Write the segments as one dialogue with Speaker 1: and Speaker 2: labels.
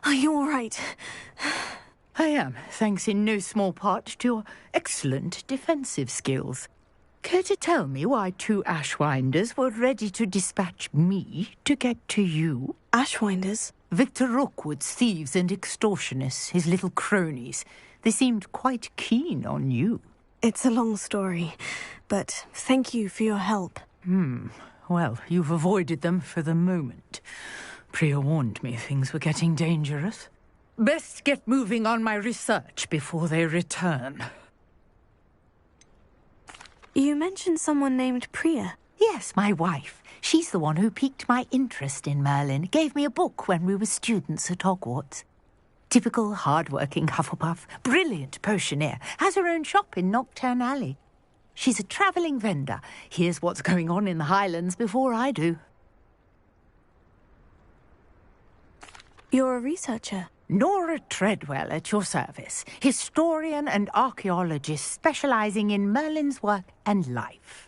Speaker 1: Are you all right?
Speaker 2: I am, thanks in no small part to your excellent defensive skills. Care to tell me why 2 Ashwinders were ready to dispatch me to get to you?
Speaker 1: Ashwinders?
Speaker 2: Victor Rookwood's thieves and extortionists, his little cronies. They seemed quite keen on you.
Speaker 1: It's a long story, but thank you for your help.
Speaker 2: Well, you've avoided them for the moment. Priya warned me things were getting dangerous. Best get moving on my research before they return.
Speaker 1: You mentioned someone named Priya.
Speaker 2: Yes, my wife. She's the one who piqued my interest in Merlin. Gave me a book when we were students at Hogwarts. Typical hard-working Hufflepuff, brilliant potioneer, has her own shop in Knockturn Alley. She's a travelling vendor. Hears what's going on in the Highlands before I do.
Speaker 1: You're a researcher?
Speaker 2: Nora Treadwell at your service, historian and archaeologist specialising in Merlin's work and life.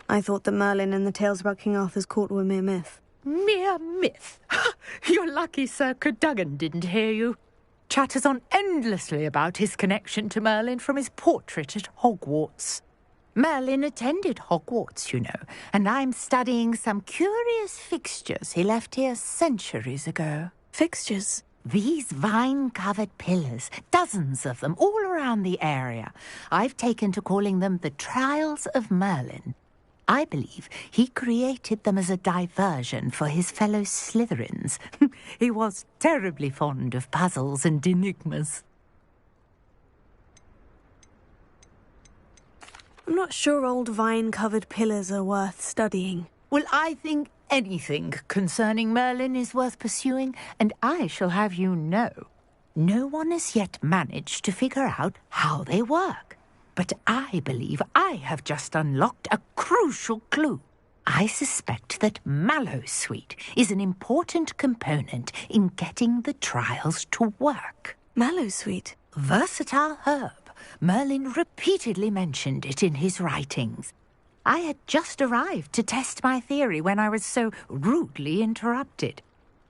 Speaker 1: I thought that Merlin and the tales about King Arthur's court were mere myth.
Speaker 2: Mere myth? You're lucky Sir Cadogan didn't hear you. Chatters on endlessly about his connection to Merlin from his portrait at Hogwarts. Merlin attended Hogwarts, you know, and I'm studying some curious fixtures he left here centuries ago.
Speaker 1: Fixtures?
Speaker 2: These vine-covered pillars, dozens of them, all around the area. I've taken to calling them the Trials of Merlin. I believe he created them as a diversion for his fellow Slytherins. He was terribly fond of puzzles and enigmas.
Speaker 1: I'm not sure old vine-covered pillars are worth studying.
Speaker 2: Well, I think anything concerning Merlin is worth pursuing, and I shall have you know, no one has yet managed to figure out how they work. But I believe I have just unlocked a crucial clue. I suspect that Mallowsweet is an important component in getting the trials to work.
Speaker 1: Mallowsweet?
Speaker 2: Versatile herb. Merlin repeatedly mentioned it in his writings. I had just arrived to test my theory when I was so rudely interrupted.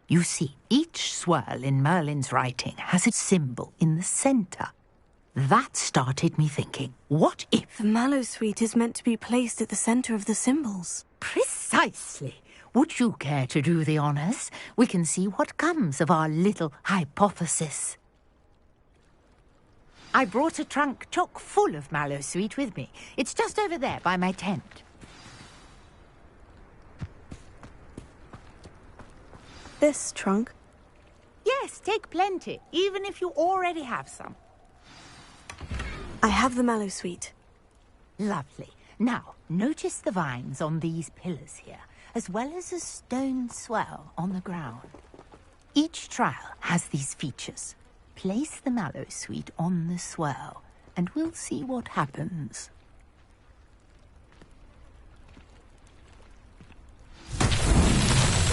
Speaker 2: You see, each swirl in Merlin's writing has a symbol in the centre. That started me thinking, what if...
Speaker 1: The Mallowsweet is meant to be placed at the centre of the symbols.
Speaker 2: Precisely. Would you care to do the honours? We can see what comes of our little hypothesis. I brought a trunk chock full of Mallowsweet with me. It's just over there by my tent.
Speaker 1: This trunk?
Speaker 2: Yes, take plenty, even if you already have some.
Speaker 1: I have the Mallowsweet.
Speaker 2: Lovely. Now, notice the vines on these pillars here, as well as a stone swell on the ground. Each trial has these features. Place the Mallowsweet on the swell, and we'll see what happens.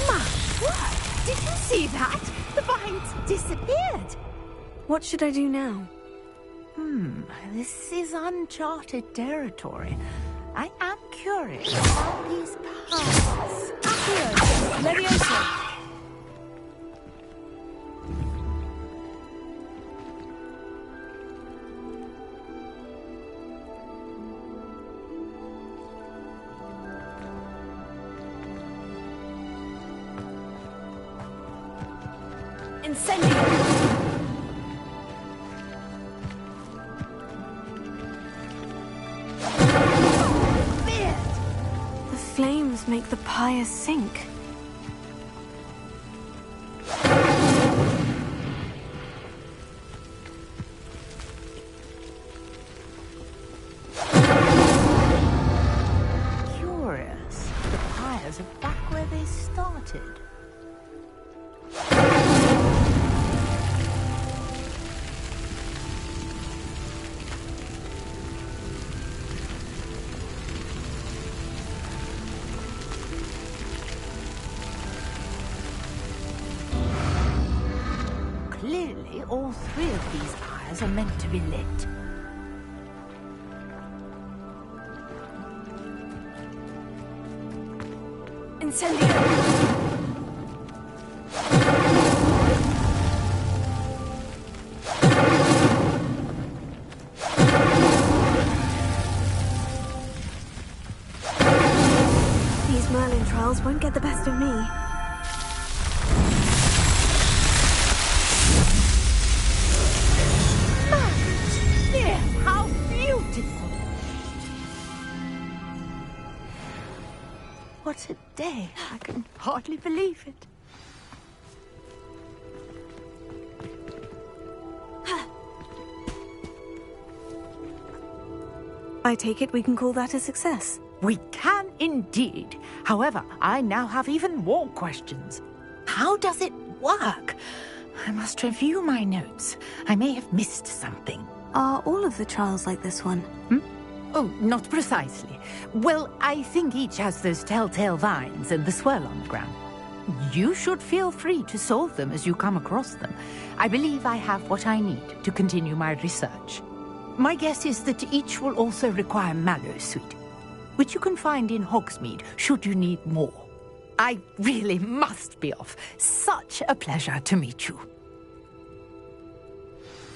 Speaker 2: My word! Did you see that? The vines disappeared.
Speaker 1: What should I do now?
Speaker 2: This is uncharted territory. I am curious about these paths.
Speaker 1: Accio! Leviosa! Incendio! Flames make the pyre sink.
Speaker 2: Clearly, all three of these fires are meant to be lit.
Speaker 1: Incendio! These Merlin trials won't get the best of me.
Speaker 2: Yes, how beautiful! What a day. I can hardly believe it.
Speaker 1: I take it we can call that a success.
Speaker 2: We can indeed. However, I now have even more questions. How does it work? I must review my notes. I may have missed something.
Speaker 1: Are all of the trials like this one?
Speaker 2: Oh, not precisely. Well, I think each has those telltale vines and the swirl on the ground. You should feel free to solve them as you come across them. I believe I have what I need to continue my research. My guess is that each will also require mallow sweet, which you can find in Hogsmeade should you need more. I really must be off. Such a pleasure to meet you.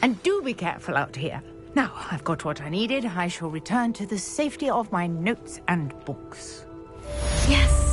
Speaker 2: And do be careful out here. Now, I've got what I needed. I shall return to the safety of my notes and books.
Speaker 1: Yes!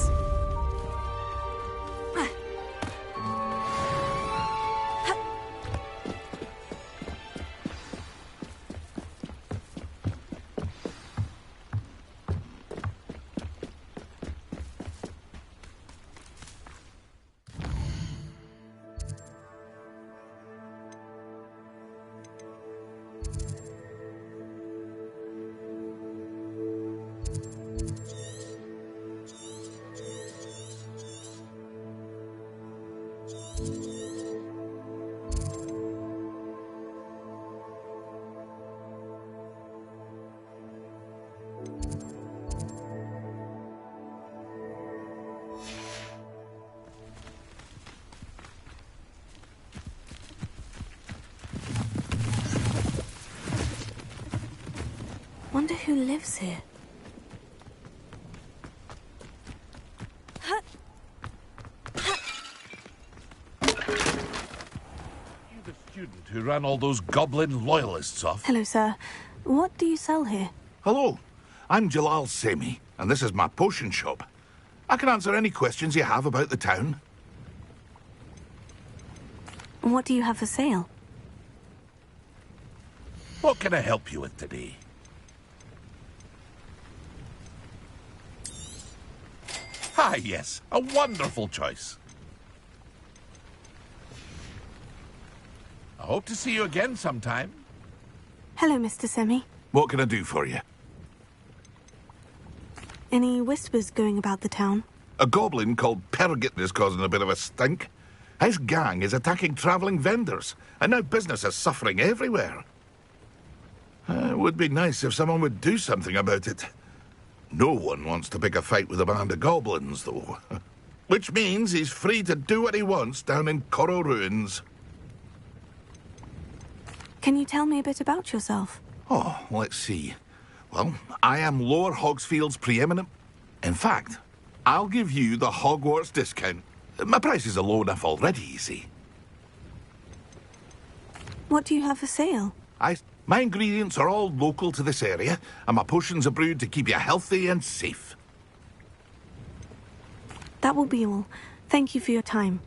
Speaker 1: Wonder who lives here.
Speaker 3: You the student who ran all those goblin loyalists off?
Speaker 1: Hello, sir. What do you sell here?
Speaker 4: Hello, I'm Jalal Semi, and this is my potion shop. I can answer any questions you have about the town.
Speaker 1: What do you have for sale?
Speaker 3: What can I help you with today? Ah, yes, a wonderful choice. I hope to see you again sometime.
Speaker 1: Hello, Mr. Semi.
Speaker 4: What can I do for you?
Speaker 1: Any whispers going about the town?
Speaker 4: A goblin called Pergit is causing a bit of a stink. His gang is attacking travelling vendors, and now business is suffering everywhere. It would be nice if someone would do something about it. No one wants to pick a fight with a band of goblins, though. Which means he's free to do what he wants down in Coral Ruins.
Speaker 1: Can you tell me a bit about yourself?
Speaker 4: Oh, let's see. Well, I am Lower Hogsfield's preeminent. In fact, I'll give you the Hogwarts discount. My prices are low enough already, you see.
Speaker 1: What do you have for sale?
Speaker 4: My ingredients are all local to this area, and my potions are brewed to keep you healthy and safe.
Speaker 1: That will be all. Thank you for your time.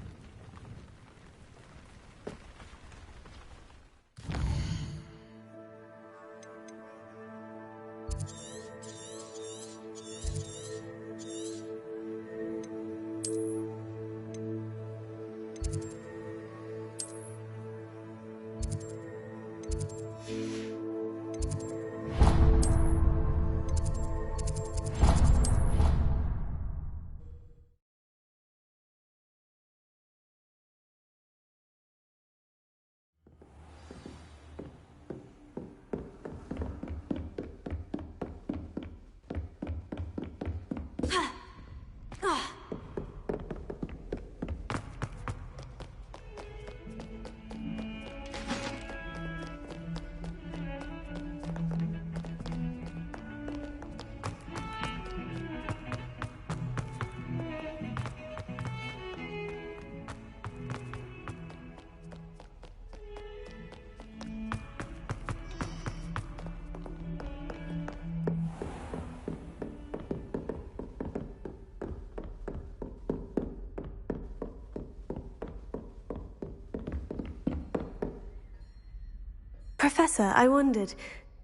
Speaker 1: Professor, I wondered,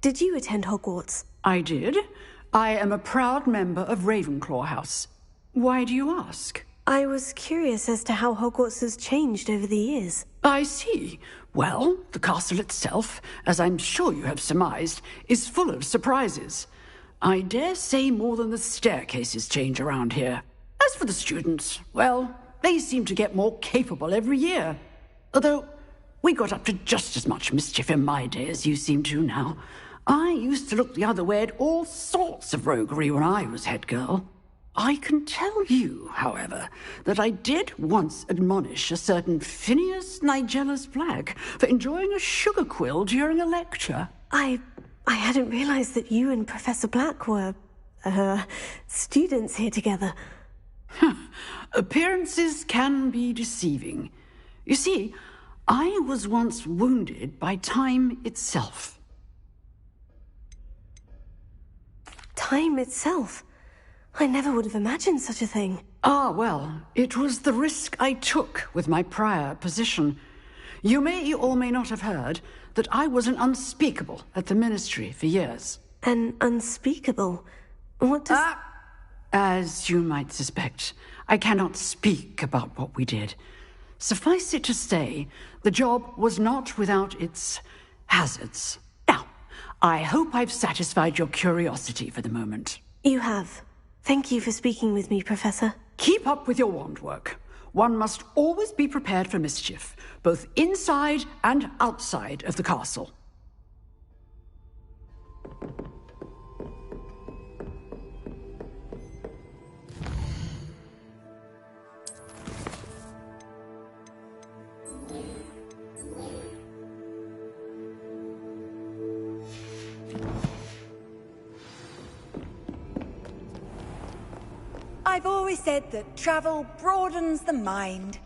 Speaker 1: did you attend Hogwarts?
Speaker 5: I did. I am a proud member of Ravenclaw House. Why do you ask?
Speaker 1: I was curious as to how Hogwarts has changed over the years.
Speaker 5: I see. Well, the castle itself, as I'm sure you have surmised, is full of surprises. I dare say more than the staircases change around here. As for the students, well, they seem to get more capable every year. Although, we got up to just as much mischief in my day as you seem to now. I used to look the other way at all sorts of roguery when I was head girl. I can tell you, however, that I did once admonish a certain Phineas Nigellus Black for enjoying a sugar quill during a lecture.
Speaker 1: I hadn't realized that you and Professor Black were, students here together.
Speaker 5: Appearances can be deceiving. You see, I was once wounded by time itself.
Speaker 1: Time itself? I never would have imagined such a thing.
Speaker 5: Ah, well, it was the risk I took with my prior position. You may or may not have heard that I was an unspeakable at the Ministry for years.
Speaker 1: An unspeakable? What does...
Speaker 5: As you might suspect, I cannot speak about what we did. Suffice it to say, the job was not without its hazards. Now, I hope I've satisfied your curiosity for the moment.
Speaker 1: You have. Thank you for speaking with me, Professor.
Speaker 5: Keep up with your wand work. One must always be prepared for mischief, both inside and outside of the castle.
Speaker 6: I've always said that travel broadens the mind.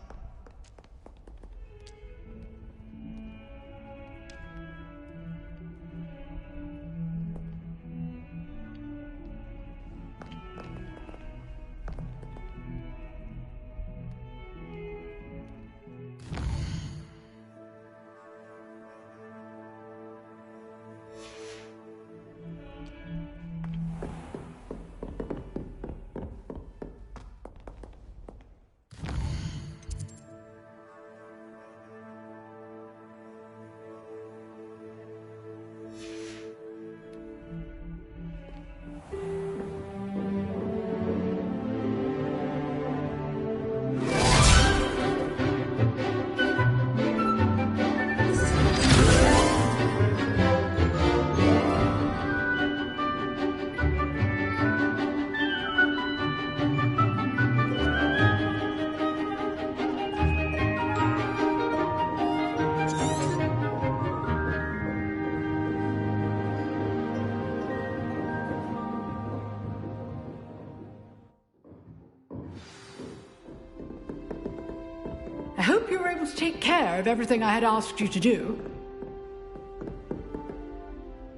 Speaker 6: I hope you were able to take care of everything I had asked you to do.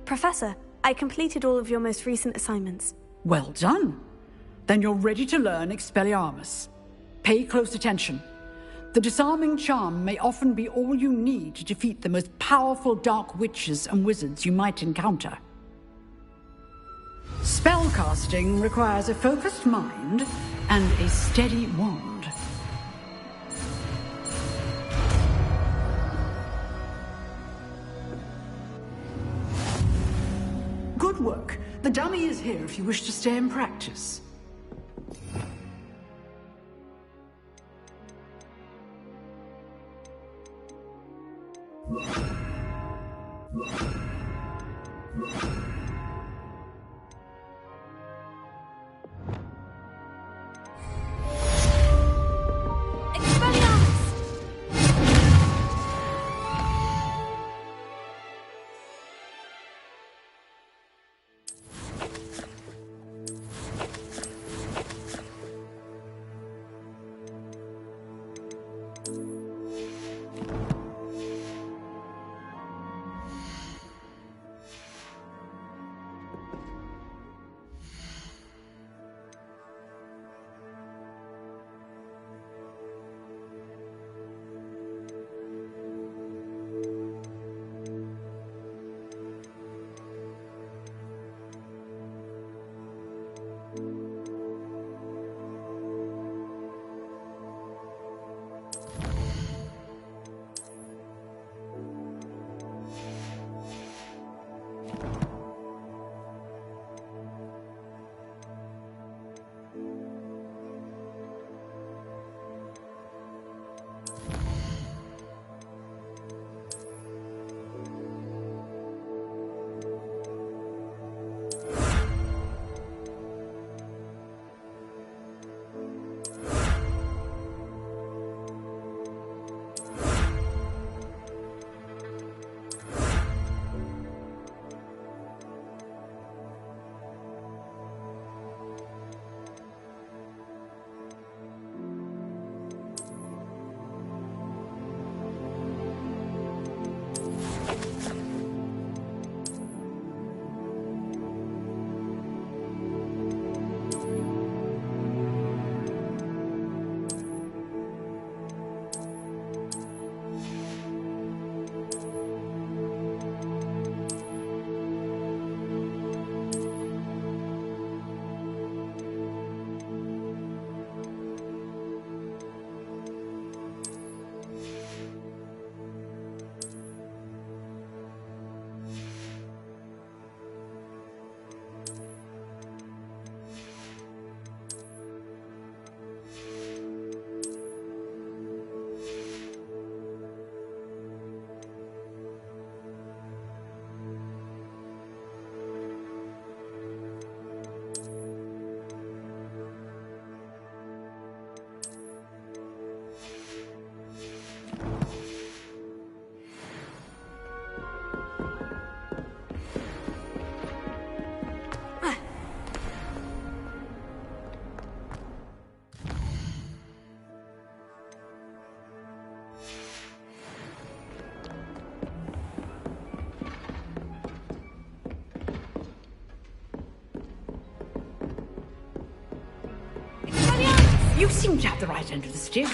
Speaker 1: Professor, I completed all of your most recent assignments.
Speaker 5: Well done. Then you're ready to learn Expelliarmus. Pay close attention. The disarming charm may often be all you need to defeat the most powerful dark witches and wizards you might encounter. Spellcasting requires a focused mind and a steady wand. Good work. The dummy is here if you wish to stay and practice.
Speaker 6: You seem to have the right end of the stick,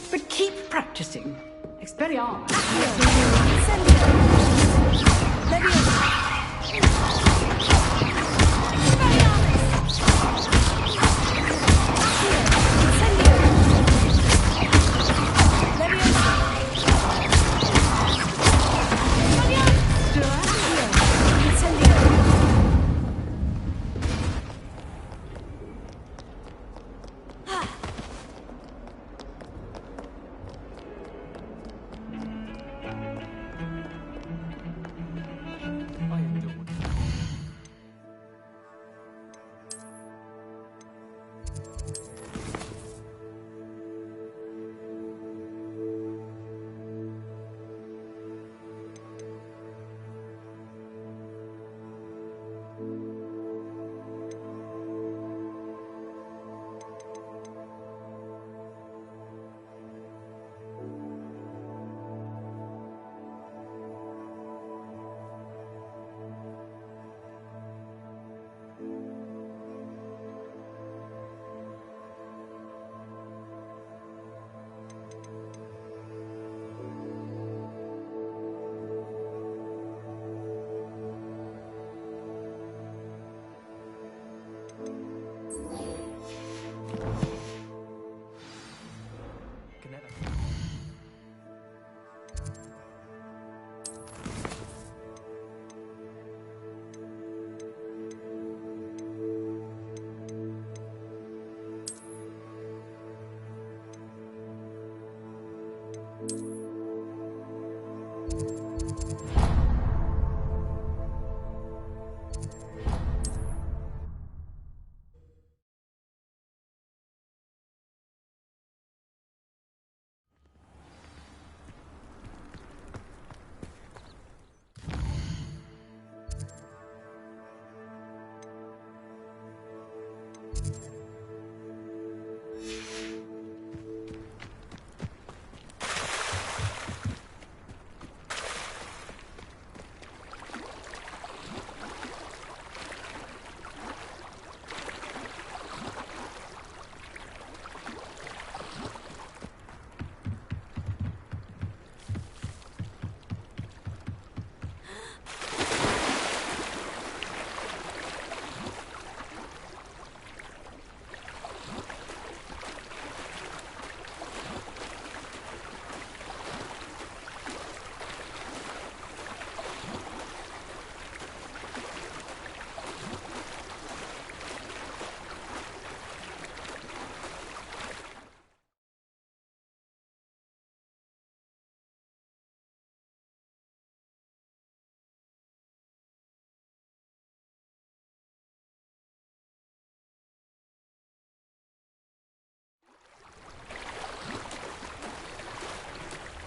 Speaker 6: but keep practicing. Expelliarmus.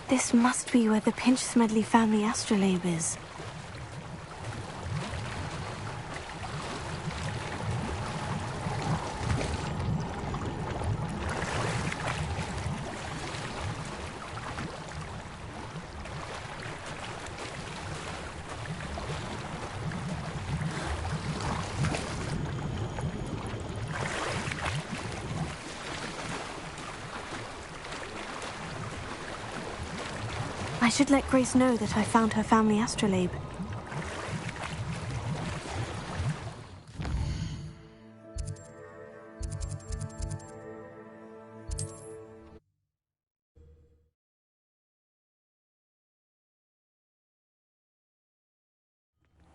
Speaker 1: This must be where the Pinch-Smedley family astrolabe is. I should let Grace know that I found her family astrolabe.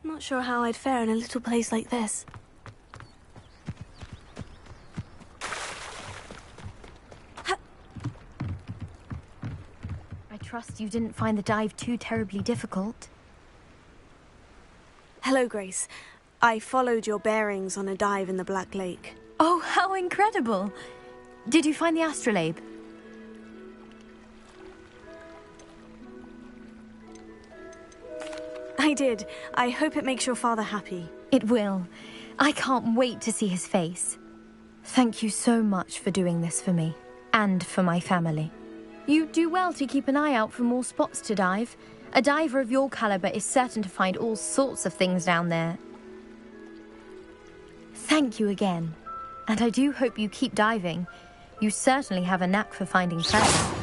Speaker 1: Not sure how I'd fare in a little place like this.
Speaker 7: I trust you didn't find the dive too terribly difficult.
Speaker 1: Hello, Grace. I followed your bearings on a dive in the Black Lake.
Speaker 7: Oh, how incredible! Did you find the astrolabe?
Speaker 1: I did. I hope it makes your father happy.
Speaker 7: It will. I can't wait to see his face. Thank you so much for doing this for me, and for my family. You do well to keep an eye out for more spots to dive. A diver of your caliber is certain to find all sorts of things down there. Thank you again, and I do hope you keep diving. You certainly have a knack for finding facts.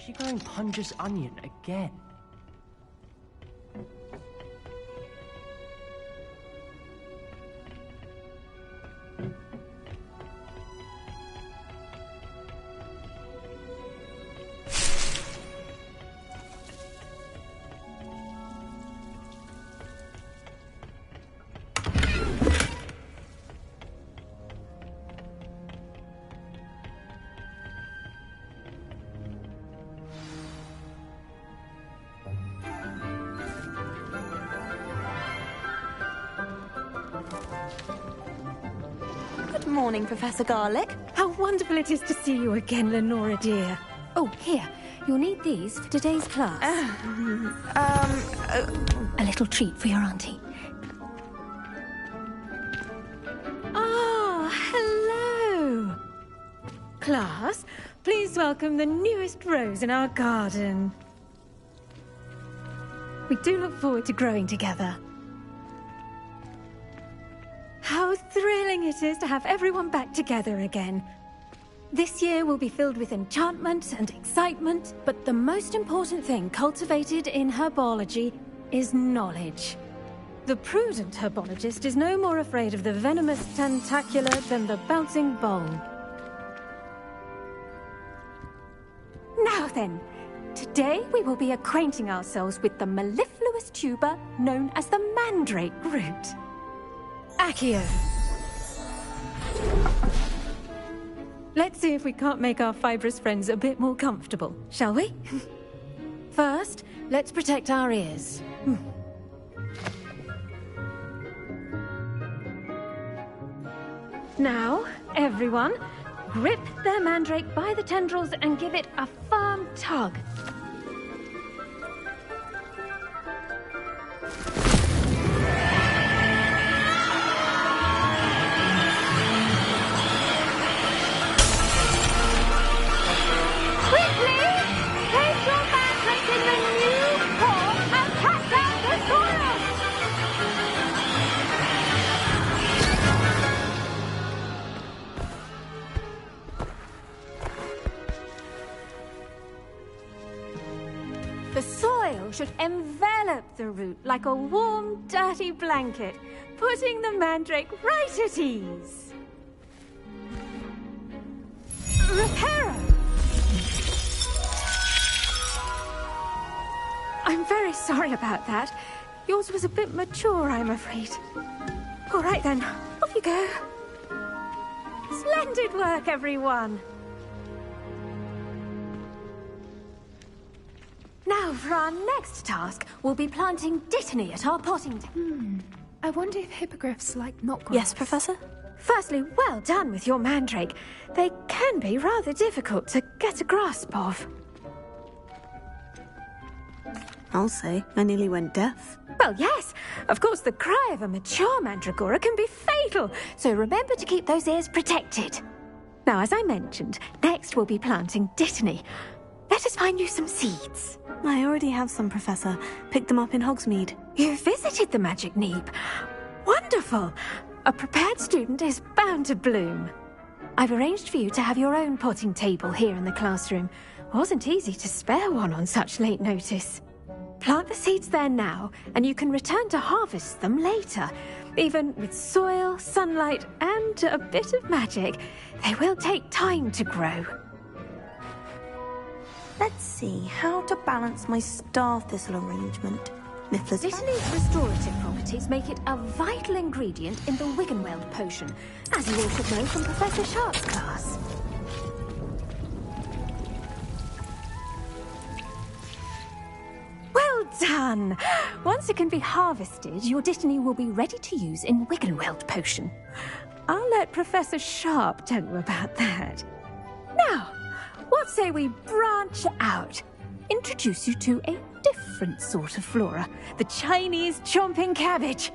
Speaker 8: She going Punja's onion again?
Speaker 9: Good morning, Professor Garlick.
Speaker 1: How wonderful it is to see you again, Lenora dear.
Speaker 7: Oh, here. You'll need these for today's class. A little treat for your auntie.
Speaker 1: Ah, hello. Class, please welcome the newest rose in our garden. We do look forward to growing together. How thrilling it is to have everyone back together again. This year will be filled with enchantment and excitement, but the most important thing cultivated in herbology is knowledge. The prudent herbologist is no more afraid of the venomous tentacula than the bouncing bowl. Now then, today we will be acquainting ourselves with the mellifluous tuber known as the mandrake root. Accio. Let's see if we can't make our fibrous friends a bit more comfortable, shall we? First, let's protect our ears. Now, everyone, grip their mandrake by the tendrils and give it a firm tug. The soil should envelop the root like a warm, dirty blanket, putting the mandrake right at ease. Reparo! I'm very sorry about that. Yours was a bit mature, I'm afraid. All right then, off you go. Splendid work, everyone. Now, for our next task, we'll be planting dittany at our potting.
Speaker 10: I wonder if hippogriffs like knotgrass.
Speaker 1: Yes, Professor? Firstly, well done with your mandrake. They can be rather difficult to get a grasp of.
Speaker 9: I'll say, I nearly went deaf.
Speaker 1: Well, yes. Of course, the cry of a mature mandragora can be fatal, so remember to keep those ears protected. Now, as I mentioned, next we'll be planting dittany. Let us find you some seeds.
Speaker 9: I already have some, Professor. Picked them up in Hogsmeade.
Speaker 1: You visited the Magic Neep. Wonderful. A prepared student is bound to bloom. I've arranged for you to have your own potting table here in the classroom. Wasn't easy to spare one on such late notice. Plant the seeds there now, and you can return to harvest them later. Even with soil, sunlight, and a bit of magic, they will take time to grow.
Speaker 9: Let's see how to balance my star thistle arrangement. Niffler's
Speaker 1: Dittany's restorative properties make it a vital ingredient in the Wiggenweld potion, as you all should know from Professor Sharp's class. Well done! Once it can be harvested, your Dittany will be ready to use in Wiggenweld potion. I'll let Professor Sharp tell you about that. Now, what say we branch out? Introduce you to a different sort of flora, the Chinese chomping cabbage.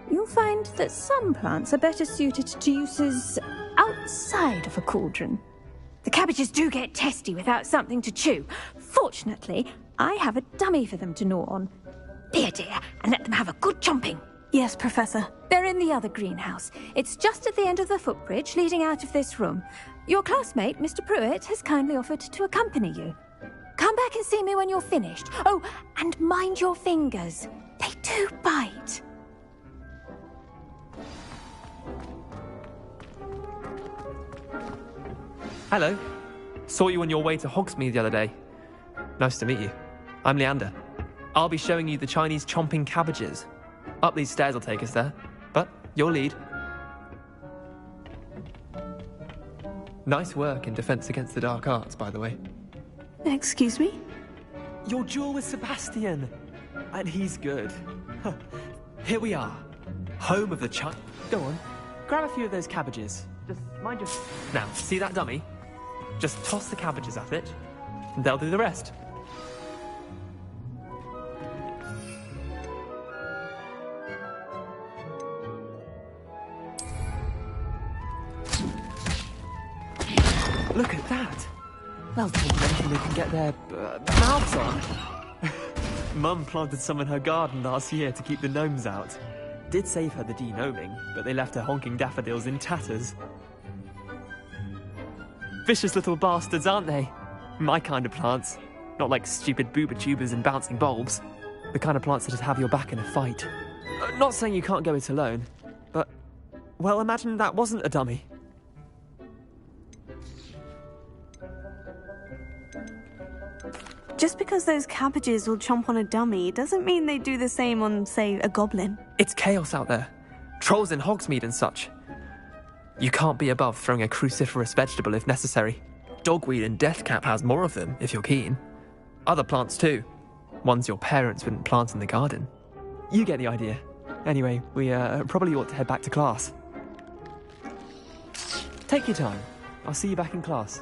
Speaker 1: You'll find that some plants are better suited to uses outside of a cauldron. The cabbages do get testy without something to chew. Fortunately, I have a dummy for them to gnaw on. Here, dear, and let them have a good chomping.
Speaker 9: Yes, Professor.
Speaker 1: They're in the other greenhouse. It's just at the end of the footbridge leading out of this room. Your classmate, Mr. Pruitt, has kindly offered to accompany you. Come back and see me when you're finished. Oh, and mind your fingers. They do bite.
Speaker 10: Hello. Saw you on your way to Hogsmeade the other day. Nice to meet you. I'm Leander. I'll be showing you the Chinese chomping cabbages. Up these stairs will take us there, but your lead. Nice work in Defense Against the Dark Arts, by the way.
Speaker 9: Excuse me?
Speaker 10: Your duel with Sebastian. And he's good. Here we are. Home of the Go on. Grab a few of those cabbages. Just mind your... Now, see that dummy? Just toss the cabbages at it, and they'll do the rest. Look at that! They'll take anything they can get their mouths on. Mum planted some in her garden last year to keep the gnomes out. Did save her the de-gnoming, but they left her honking daffodils in tatters. Vicious little bastards, aren't they? My kind of plants. Not like stupid booba tubers and bouncing bulbs. The kind of plants that'd have your back in a fight. Not saying you can't go it alone, but... Well, imagine that wasn't a dummy.
Speaker 9: Just because those cabbages will chomp on a dummy doesn't mean they do the same on, say, a goblin.
Speaker 10: It's chaos out there. Trolls in Hogsmeade and such. You can't be above throwing a cruciferous vegetable if necessary. Dogweed and deathcap has more of them, if you're keen. Other plants too. Ones your parents wouldn't plant in the garden. You get the idea. Anyway, we probably ought to head back to class. Take your time. I'll see you back in class.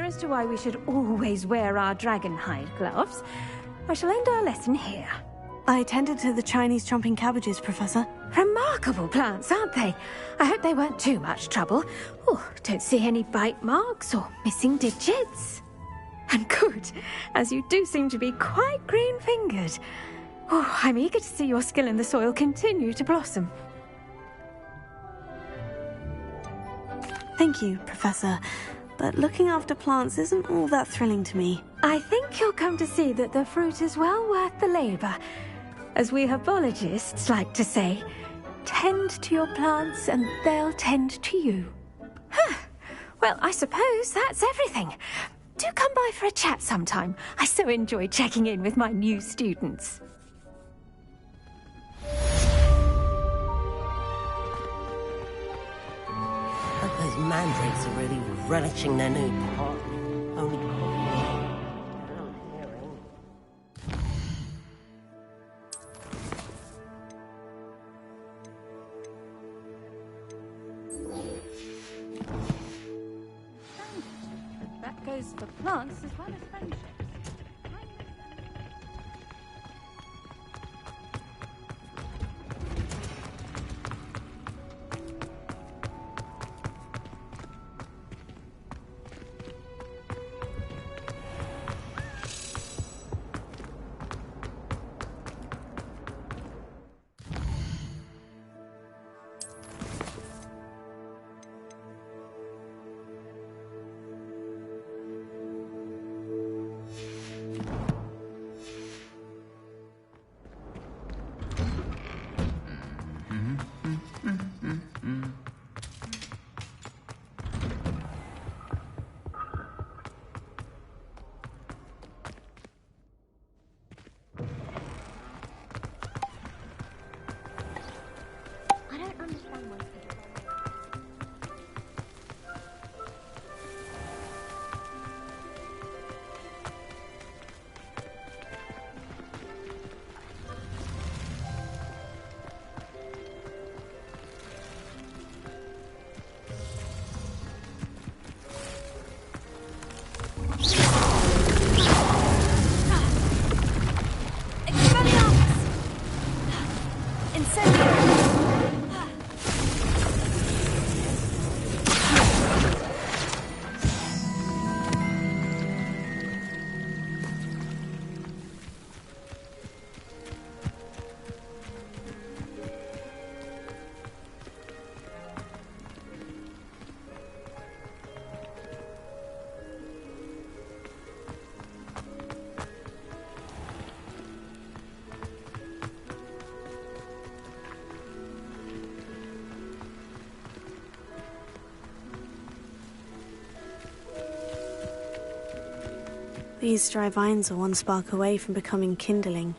Speaker 1: As to why we should always wear our dragonhide gloves, I shall end our lesson here.
Speaker 9: I attended to the Chinese chomping cabbages, Professor.
Speaker 1: Remarkable plants, aren't they? I hope they weren't too much trouble. Oh, don't see any bite marks or missing digits. And good, as you do seem to be quite green-fingered. Oh, I'm eager to see your skill in the soil continue to blossom.
Speaker 9: Thank you, Professor. But looking after plants isn't all that thrilling to me.
Speaker 1: I think you'll come to see that the fruit is well worth the labour. As we herbologists like to say, tend to your plants and they'll tend to you. Well, I suppose that's everything. Do come by for a chat sometime. I so enjoy checking in with my new students.
Speaker 11: Hope those mandrakes are really relishing their new partner. Only
Speaker 1: That goes for plants as well as friendships.
Speaker 7: I don't understand why people...
Speaker 9: These dry vines are one spark away from becoming kindling.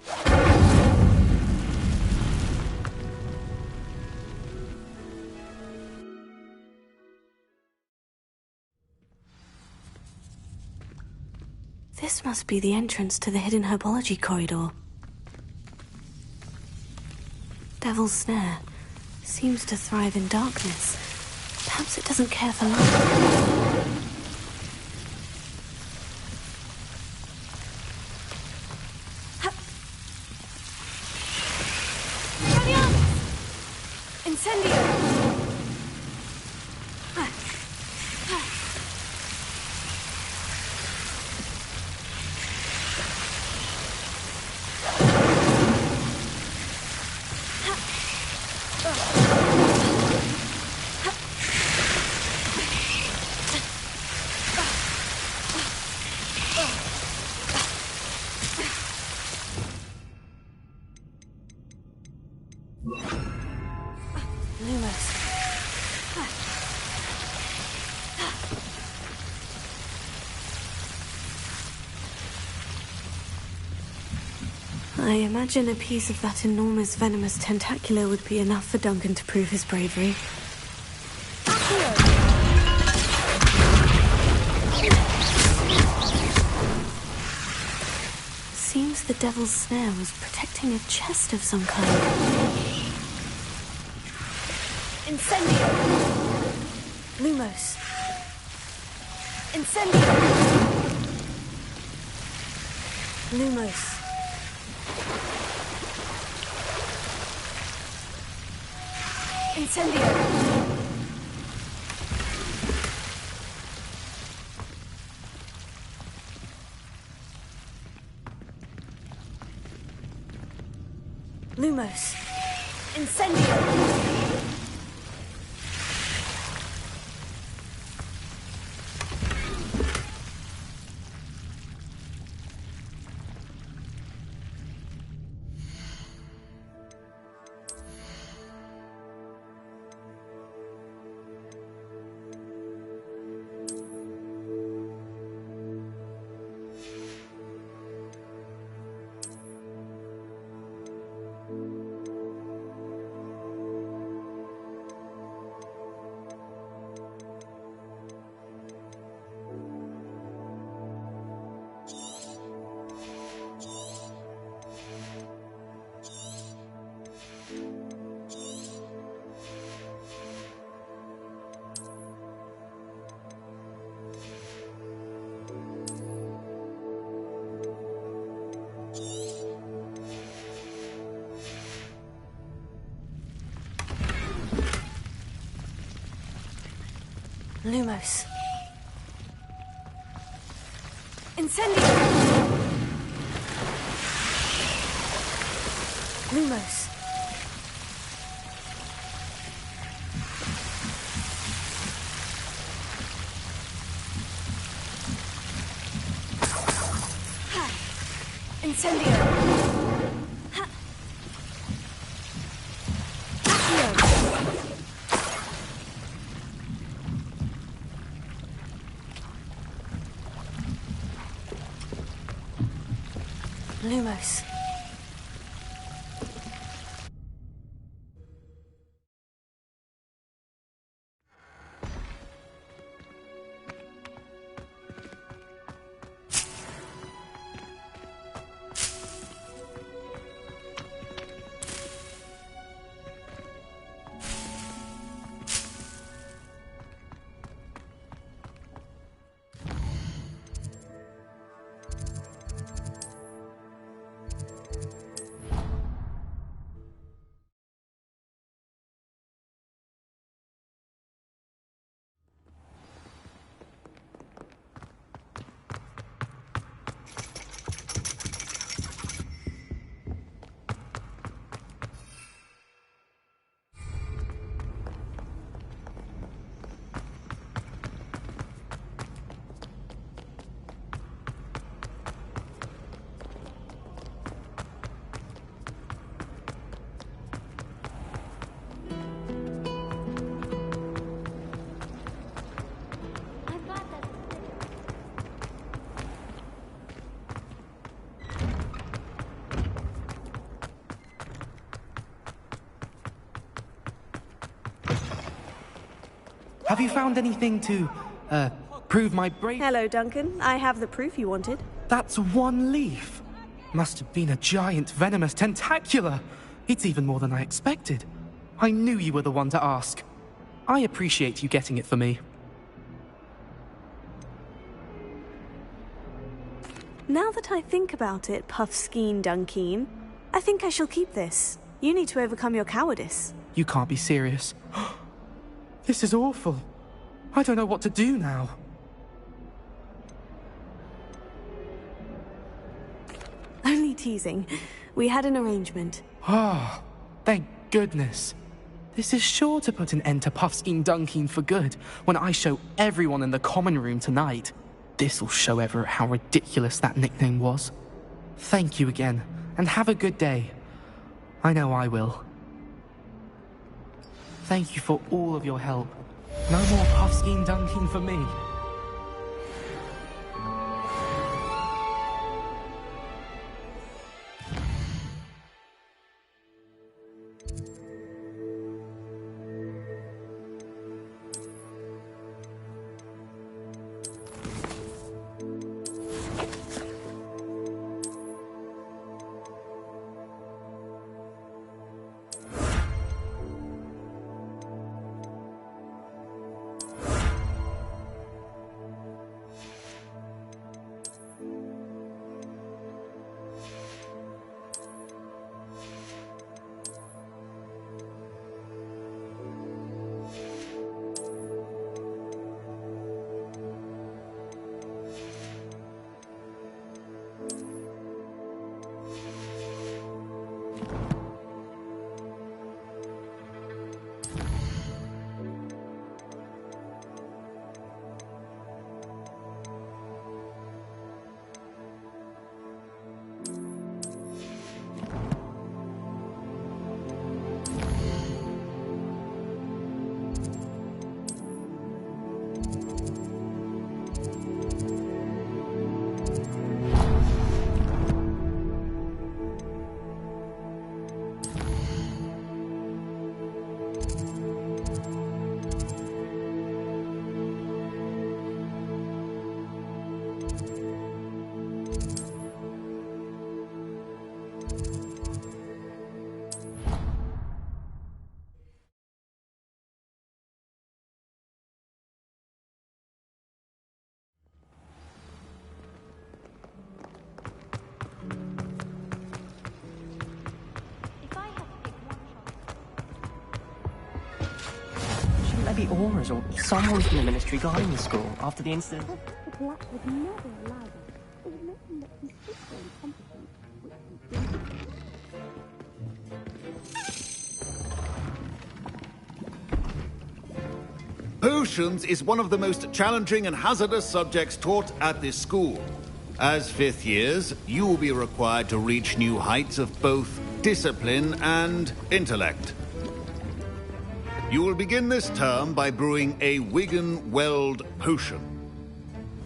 Speaker 9: This must be the entrance to the hidden herbology corridor. Devil's Snare seems to thrive in darkness. Perhaps it doesn't care for light. I imagine a piece of that enormous venomous tentacular would be enough for Duncan to prove his bravery. Seems the Devil's Snare was protecting a chest of some kind. Incendio! Lumos! Incendio! Lumos! Incendio! Lumos! Incendio! Lumos.
Speaker 1: Incendio!
Speaker 9: Lumos.
Speaker 1: Incendio!
Speaker 9: Lumos.
Speaker 12: Have you found anything to, prove my bravery?
Speaker 13: Hello, Duncan. I have the proof you wanted.
Speaker 12: That's one leaf. Must have been a giant venomous tentacula. It's even more than I expected. I knew you were the one to ask. I appreciate you getting it for me.
Speaker 13: Now that I think about it, Puffskein Dunkeen, I think I shall keep this. You need to overcome your cowardice.
Speaker 12: You can't be serious. This is awful. I don't know what to do now.
Speaker 13: Only teasing. We had an arrangement.
Speaker 12: Ah, thank goodness. This is sure to put an end to Puffskein Dunkeen for good when I show everyone in the common room tonight. This'll show Everett how ridiculous that nickname was. Thank you again, and have a good day. I know I will. Thank you for all of your help. No more Puffskein Dunkeen for me.
Speaker 8: Aurors or someone from the ministry guarding the school after the incident.
Speaker 14: Potions is one of the most challenging and hazardous subjects taught at this school. As fifth years, you will be required to reach new heights of both discipline and intellect. You will begin this term by brewing a Wigan-Weld potion.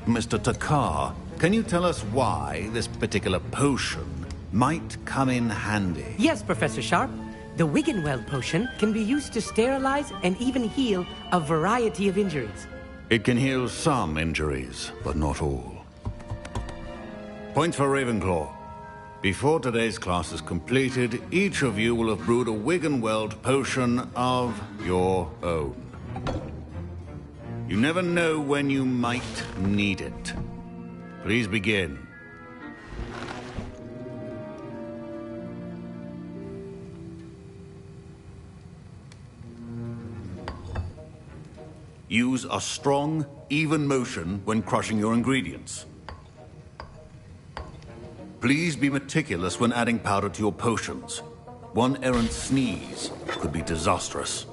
Speaker 14: Mr. Takar, can you tell us why this particular potion might come in handy?
Speaker 15: Yes, Professor Sharp. The Wigan-Weld potion can be used to sterilize and even heal a variety of injuries.
Speaker 14: It can heal some injuries, but not all. Points for Ravenclaw. Before today's class is completed, each of you will have brewed a Wigan-Weld potion of your own. You never know when you might need it. Please begin. Use a strong, even motion when crushing your ingredients. Please be meticulous when adding powder to your potions. One errant sneeze could be disastrous.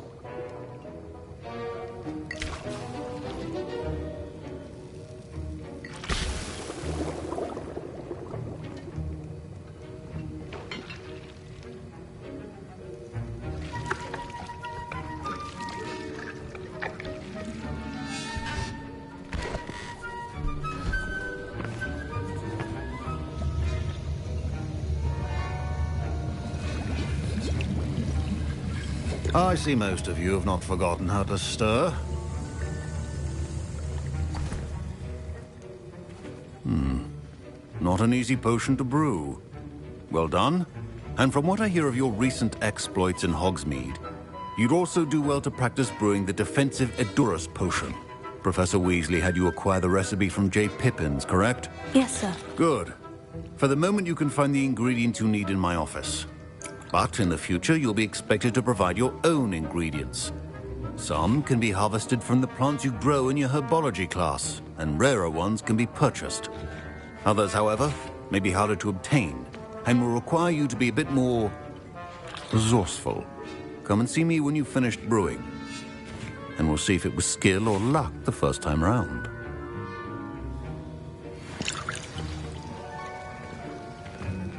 Speaker 14: I see most of you have not forgotten how to stir. Not an easy potion to brew. Well done. And from what I hear of your recent exploits in Hogsmeade, you'd also do well to practice brewing the defensive Edurus potion. Professor Weasley had you acquire the recipe from J. Pippins, correct?
Speaker 9: Yes, sir.
Speaker 14: Good. For the moment, you can find the ingredients you need in my office. But in the future, you'll be expected to provide your own ingredients. Some can be harvested from the plants you grow in your herbology class, and rarer ones can be purchased. Others, however, may be harder to obtain, and will require you to be a bit more resourceful. Come and see me when you've finished brewing, and we'll see if it was skill or luck the first time round.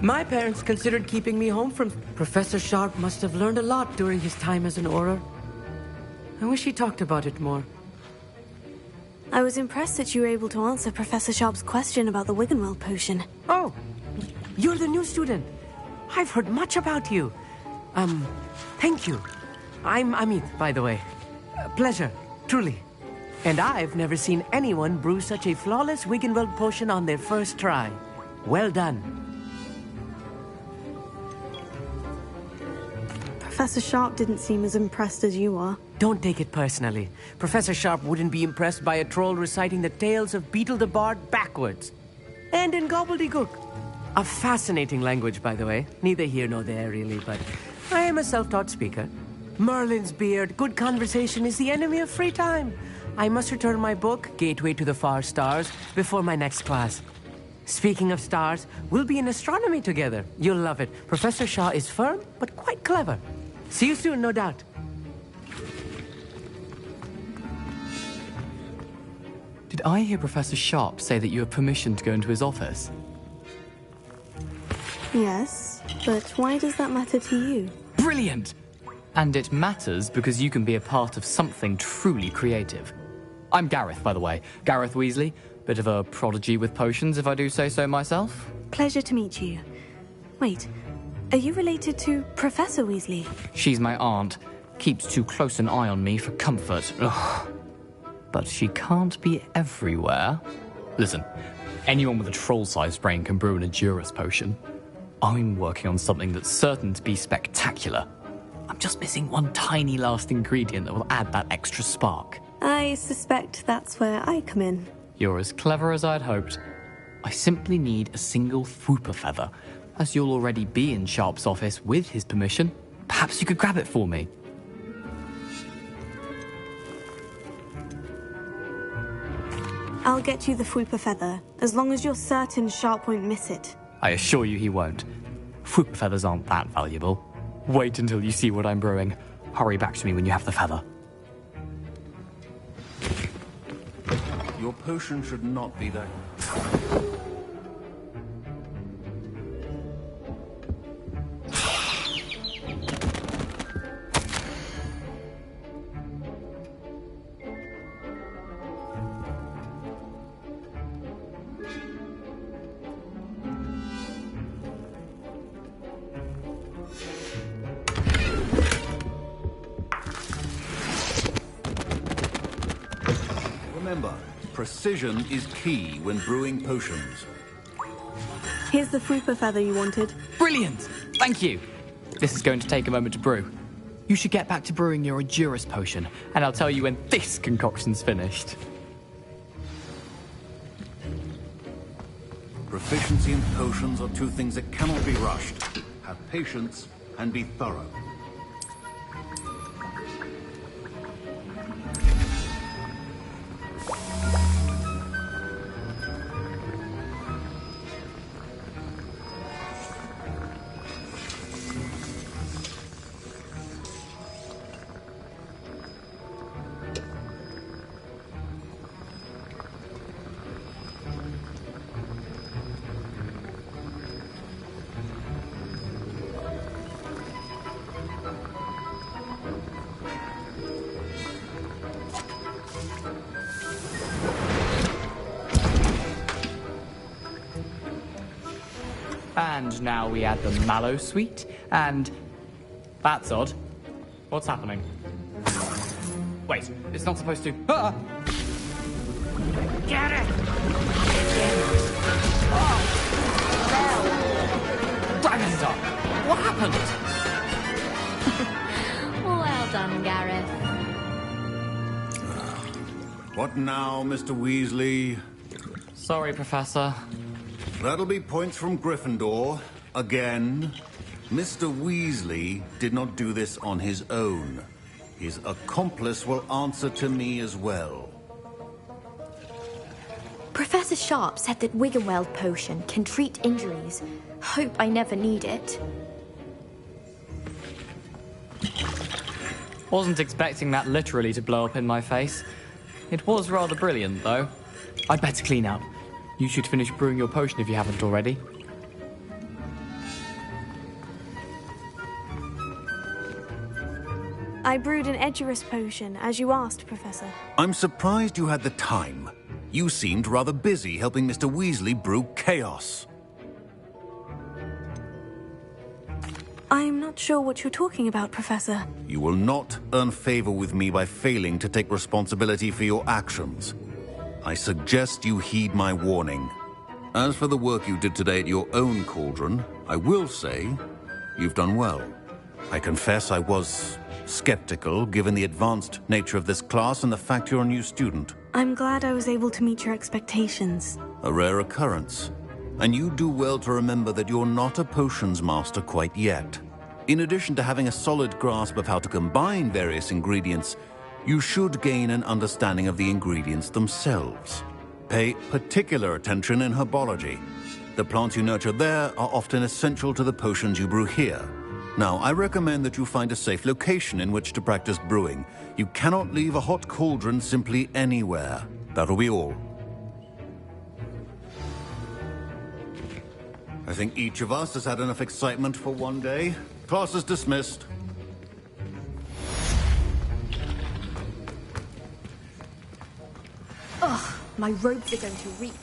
Speaker 15: My parents considered keeping me home from... Professor Sharp must have learned a lot during his time as an Auror. I wish he talked about it more.
Speaker 13: I was impressed that you were able to answer Professor Sharp's question about the Wigan-Weld potion.
Speaker 15: Oh, you're the new student. I've heard much about you. Thank you. I'm Amit, by the way. Pleasure, truly. And I've never seen anyone brew such a flawless Wigan-Weld potion on their first try. Well done.
Speaker 13: Professor Sharp didn't seem as impressed as you are.
Speaker 15: Don't take it personally. Professor Sharp wouldn't be impressed by a troll reciting the tales of Beetle the Bard backwards. And in gobbledygook. A fascinating language, by the way. Neither here nor there, really, but I am a self-taught speaker. Merlin's beard, good conversation is the enemy of free time. I must return my book, Gateway to the Far Stars, before my next class. Speaking of stars, we'll be in astronomy together. You'll love it. Professor Shah is firm, but quite clever. See you soon, no doubt.
Speaker 16: Did I hear Professor Sharp say that you have permission to go into his office?
Speaker 13: Yes, but why does that matter to you?
Speaker 16: Brilliant! And it matters because you can be a part of something truly creative. I'm Gareth, by the way. Gareth Weasley. Bit of a prodigy with potions, if I do say so myself.
Speaker 13: Pleasure to meet you. Wait, are you related to Professor Weasley?
Speaker 16: She's my aunt. Keeps too close an eye on me for comfort. Ugh. But she can't be everywhere. Listen, anyone with a troll-sized brain can brew an Edurus potion. I'm working on something that's certain to be spectacular. I'm just missing one tiny last ingredient that will add that extra spark.
Speaker 13: I suspect that's where I come in.
Speaker 16: You're as clever as I'd hoped. I simply need a single Fwooper feather. As you'll already be in Sharp's office with his permission, perhaps you could grab it for me.
Speaker 13: I'll get you the Fwooper feather, as long as you're certain Sharp won't miss it.
Speaker 16: I assure you he won't. Fwooper feathers aren't that valuable. Wait until you see what I'm brewing. Hurry back to me when you have the feather.
Speaker 14: Your potion should not be that... Remember, precision is key when brewing potions.
Speaker 13: Here's the Fwooper feather you wanted.
Speaker 16: Brilliant! Thank you! This is going to take a moment to brew. You should get back to brewing your Edurus potion, and I'll tell you when this concoction's finished.
Speaker 14: Proficiency in potions are two things that cannot be rushed. Have patience and be thorough.
Speaker 16: And now we add the mallow sweet, and... That's odd. What's happening? Wait, it's not supposed to... Ah!
Speaker 2: Get it!
Speaker 16: Dragon Dog! What happened?
Speaker 7: Well done, Gareth.
Speaker 14: What now, Mr. Weasley?
Speaker 16: Sorry, Professor.
Speaker 14: That'll be points from Gryffindor. Again. Mr. Weasley did not do this on his own. His accomplice will answer to me as well.
Speaker 7: Professor Sharp said that Wiggenweld potion can treat injuries. Hope I never need it.
Speaker 16: Wasn't expecting that literally to blow up in my face. It was rather brilliant, though. I'd better clean up. You should finish brewing your potion if you haven't already.
Speaker 13: I brewed an Edurus potion, as you asked, Professor.
Speaker 14: I'm surprised you had the time. You seemed rather busy helping Mr. Weasley brew chaos.
Speaker 13: I'm not sure what you're talking about, Professor.
Speaker 14: You will not earn favor with me by failing to take responsibility for your actions. I suggest you heed my warning. As for the work you did today at your own cauldron, I will say you've done well. I confess I was skeptical, given the advanced nature of this class and the fact you're a new student.
Speaker 13: I'm glad I was able to meet your expectations.
Speaker 14: A rare occurrence. And you do well to remember that you're not a potions master quite yet. In addition to having a solid grasp of how to combine various ingredients, you should gain an understanding of the ingredients themselves. Pay particular attention in herbology. The plants you nurture there are often essential to the potions you brew here. Now, I recommend that you find a safe location in which to practice brewing. You cannot leave a hot cauldron simply anywhere. That'll be all. I think each of us has had enough excitement for one day. Class is dismissed.
Speaker 7: Ugh, my robes are going to reek.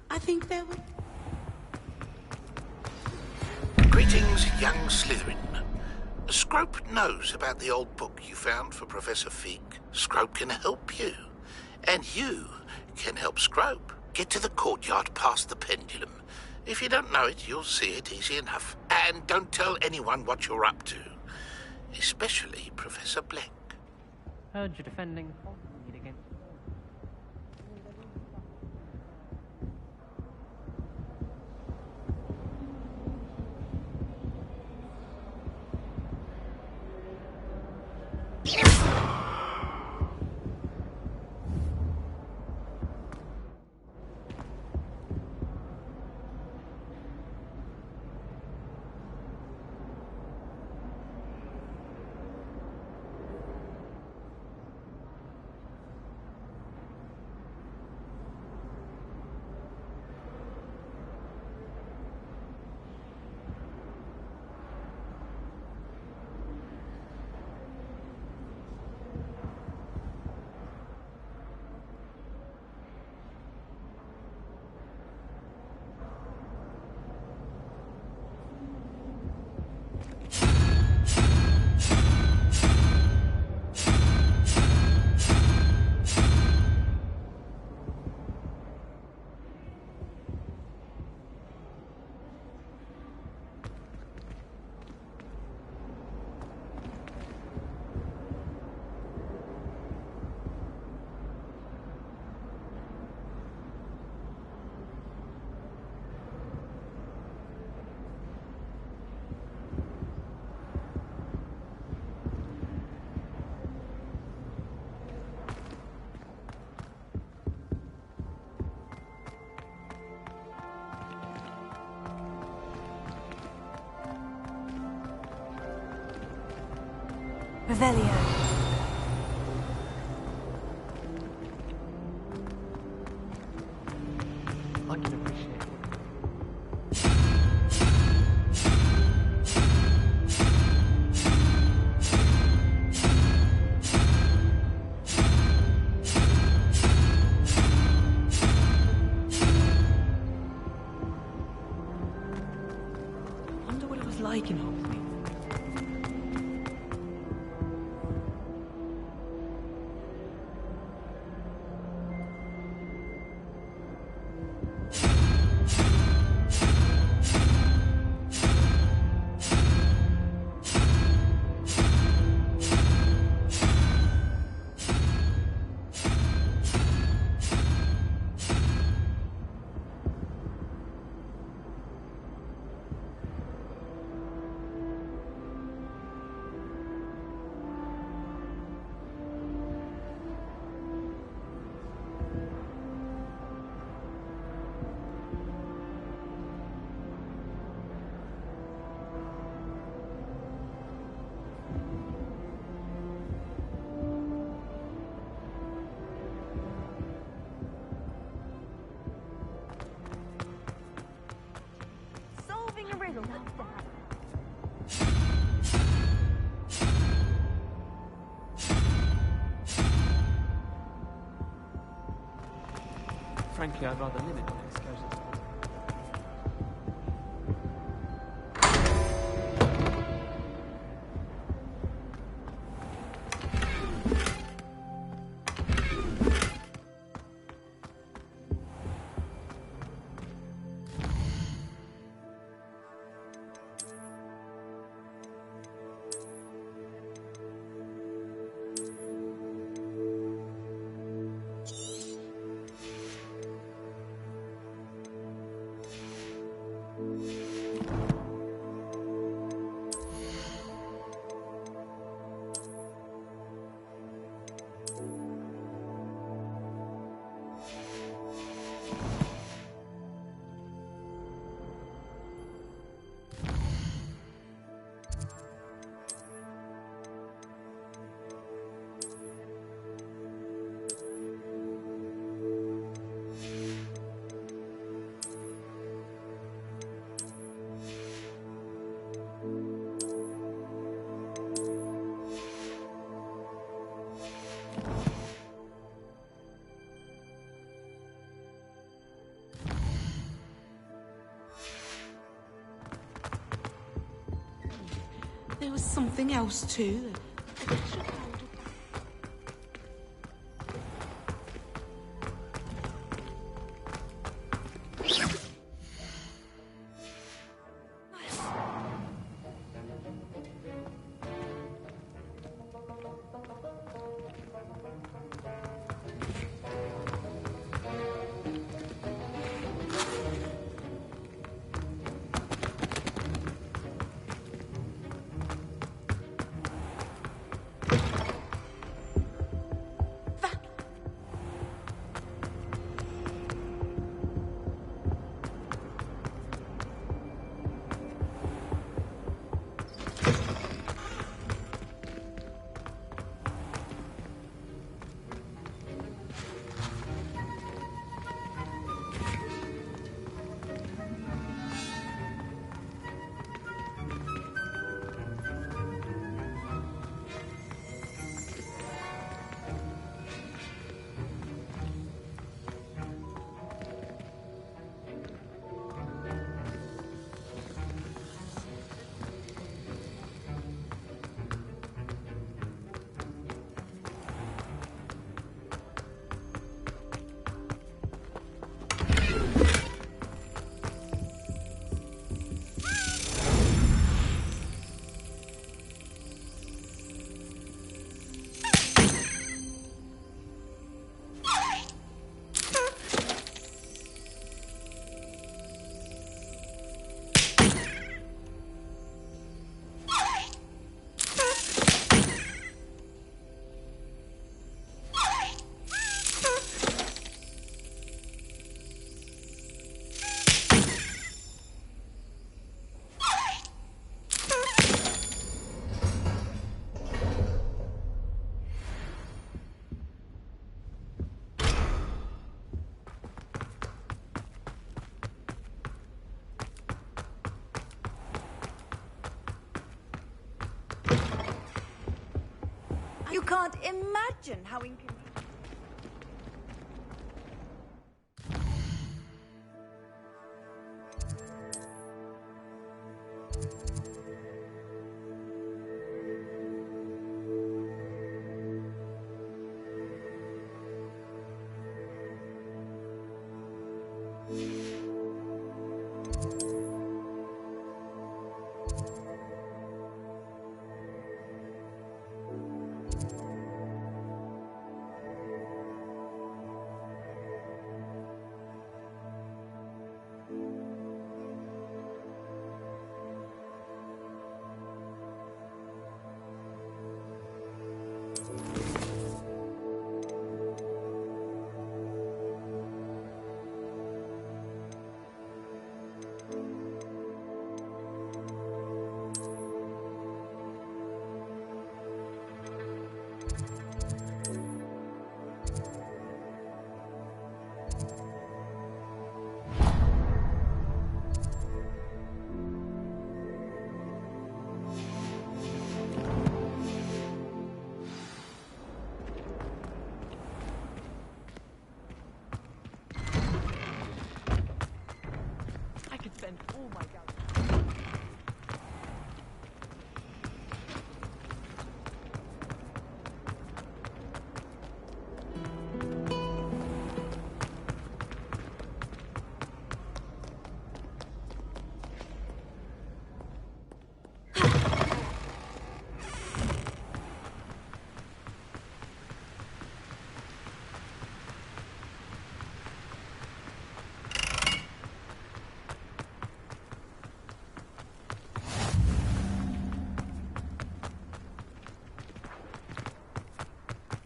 Speaker 17: I think there were...
Speaker 4: Greetings, young Slytherin. Scrope knows about the old book you found for Professor Fig. Scrope can help you. And you can help Scrope. Get to the courtyard past the pendulum. If you don't know it, you'll see it easy enough. And don't tell anyone what you're up to. Especially Professor Black.
Speaker 8: Heard you're defending against...
Speaker 13: Revelio.
Speaker 10: I can appreciate it. Wonder what it was like in Hogsmeade.
Speaker 18: Solving a riddle, Dad.
Speaker 10: Frankly, I'd rather limit my excursions.
Speaker 17: There was something else too.
Speaker 9: can't imagine how inconvenient.
Speaker 10: Oh my god.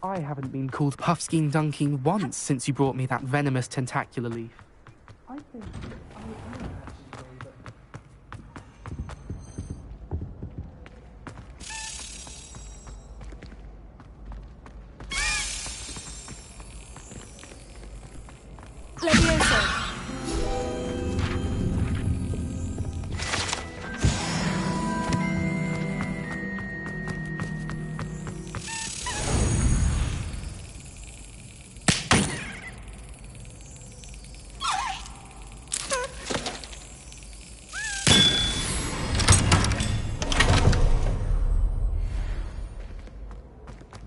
Speaker 12: I haven't been called Puffskein Dunking once since you brought me that venomous tentacular leaf. I think
Speaker 13: Levioso.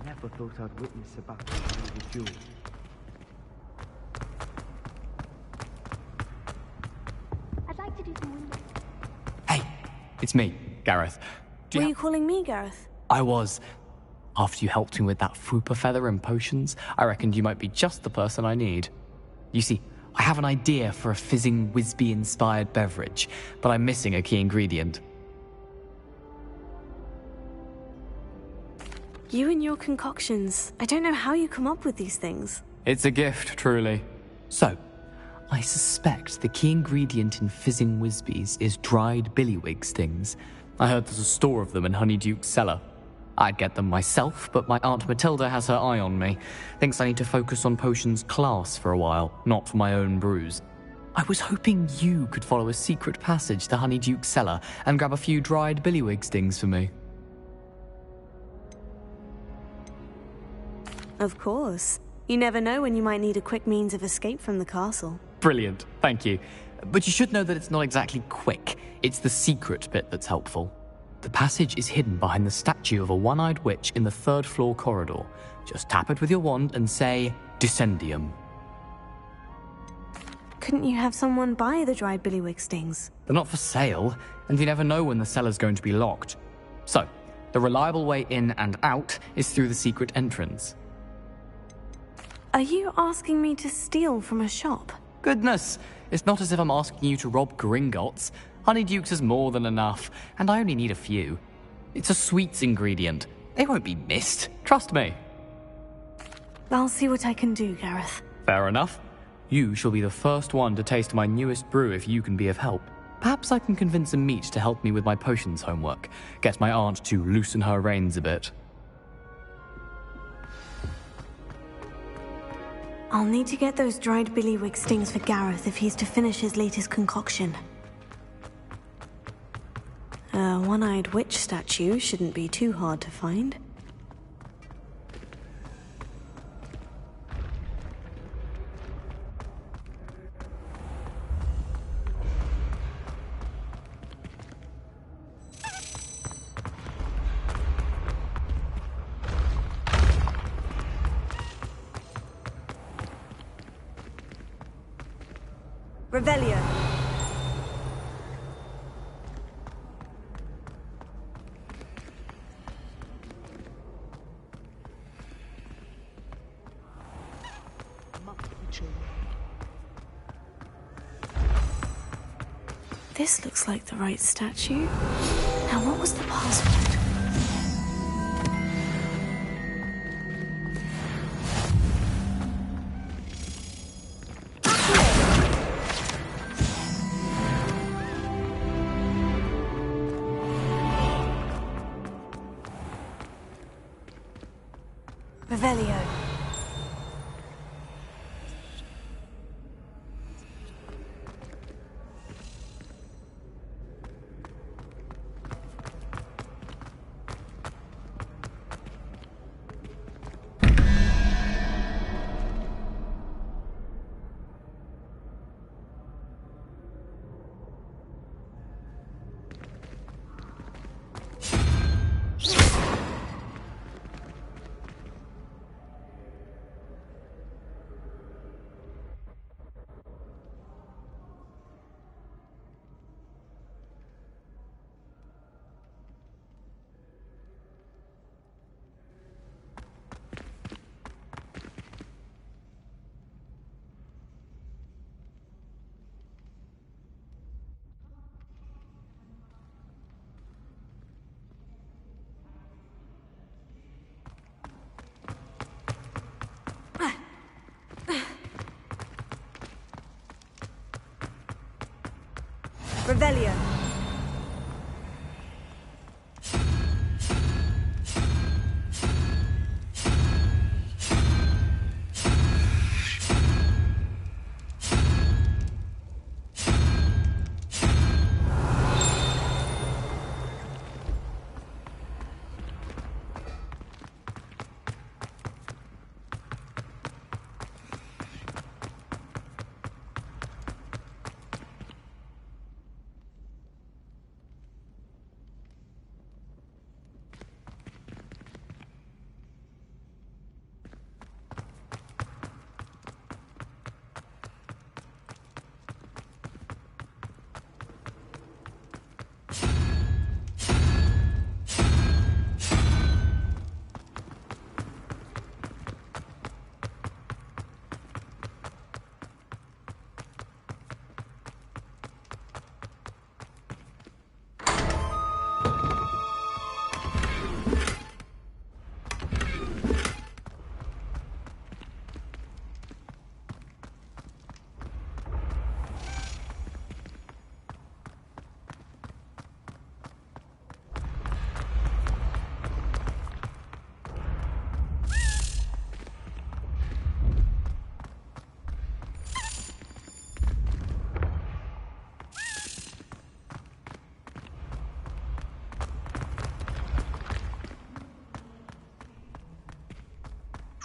Speaker 8: Never thought I'd witness a battle with a duel.
Speaker 18: I'd like to do some windows.
Speaker 16: It's me, Gareth.
Speaker 13: Were you calling me Gareth?
Speaker 16: I was. After you helped me with that Fupa feather and potions, I reckoned you might be just the person I need. You see, I have an idea for a fizzing Wisby-inspired beverage, but I'm missing a key ingredient.
Speaker 13: You and your concoctions. I don't know how you come up with these things.
Speaker 16: It's a gift, truly. So, I suspect the key ingredient in fizzing Wisbies is dried billywig stings. I heard there's a store of them in Honeyduke's cellar. I'd get them myself, but my Aunt Matilda has her eye on me. Thinks I need to focus on potions class for a while, not for my own brews. I was hoping you could follow a secret passage to Honeyduke's cellar and grab a few dried billywig stings for me.
Speaker 13: Of course. You never know when you might need a quick means of escape from the castle.
Speaker 16: Brilliant, thank you. But you should know that it's not exactly quick. It's the secret bit that's helpful. The passage is hidden behind the statue of a one-eyed witch in the third-floor corridor. Just tap it with your wand and say, Descendium.
Speaker 13: Couldn't you have someone buy the dried billywig stings?
Speaker 16: They're not for sale, and you never know when the cellar's going to be locked. So, the reliable way in and out is through the secret entrance.
Speaker 13: Are you asking me to steal from a shop?
Speaker 16: Goodness, it's not as if I'm asking you to rob Gringotts. Honeyduke's is more than enough, and I only need a few. It's a sweets ingredient. They won't be missed, trust me.
Speaker 13: I'll see what I can do, Gareth.
Speaker 16: Fair enough. You shall be the first one to taste my newest brew if you can be of help. Perhaps I can convince a meat to help me with my potions homework. Get my aunt to loosen her reins a bit.
Speaker 13: I'll need to get those dried billywig stings for Gareth if he's to finish his latest concoction. A one-eyed witch statue shouldn't be too hard to find. Revelio. This looks like the right statue. Now, what was the password? Revelio. Revelio.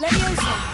Speaker 13: Leviosa.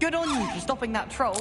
Speaker 19: Good on you for stopping that troll.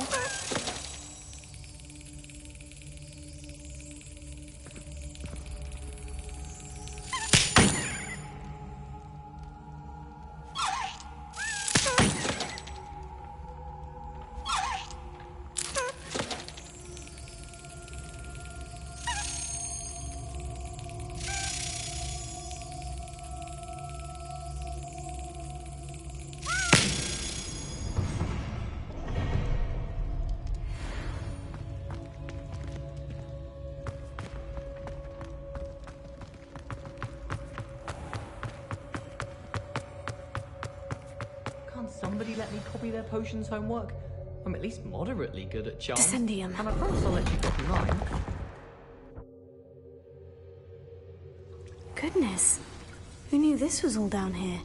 Speaker 8: somebody let me copy their potions homework. I'm at least moderately good at charms.
Speaker 13: Descendium.
Speaker 8: And I promise I'll let you copy mine.
Speaker 13: Goodness. Who knew this was all down here?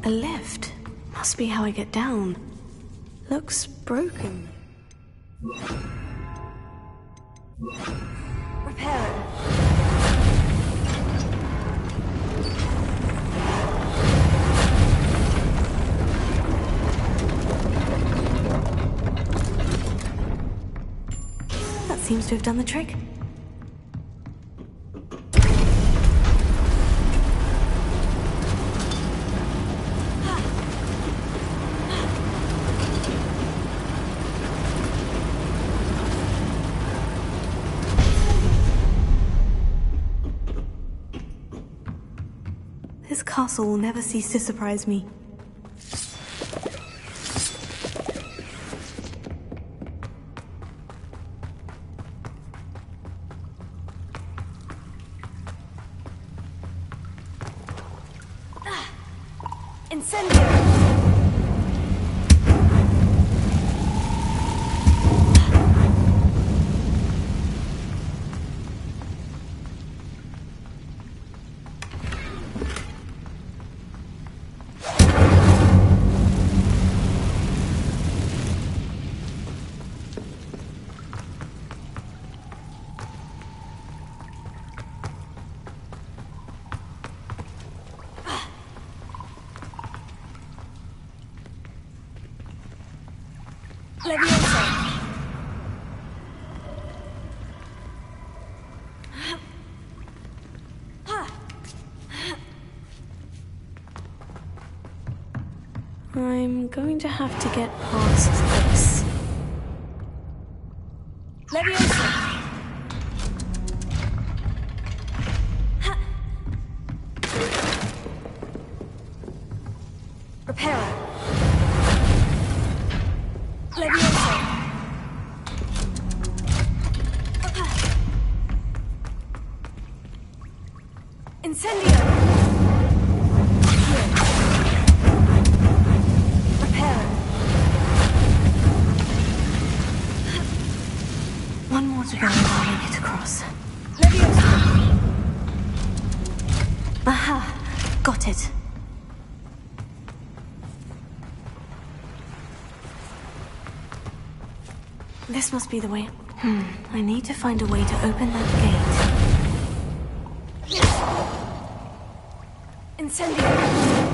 Speaker 13: A lift. Must be how I get down. Looks broken.
Speaker 9: Repair it.
Speaker 13: That seems to have done the trick. This castle will never cease to surprise me.
Speaker 9: Incendio!
Speaker 13: I'm going to have to get past this.
Speaker 9: Leviosa! Reparo! Leviosa! Incendio!
Speaker 13: One more to go and I'll make it across.
Speaker 9: Leviosa!
Speaker 13: Aha! Got it. This must be the way. I need to find a way to open that gate.
Speaker 9: Incendio!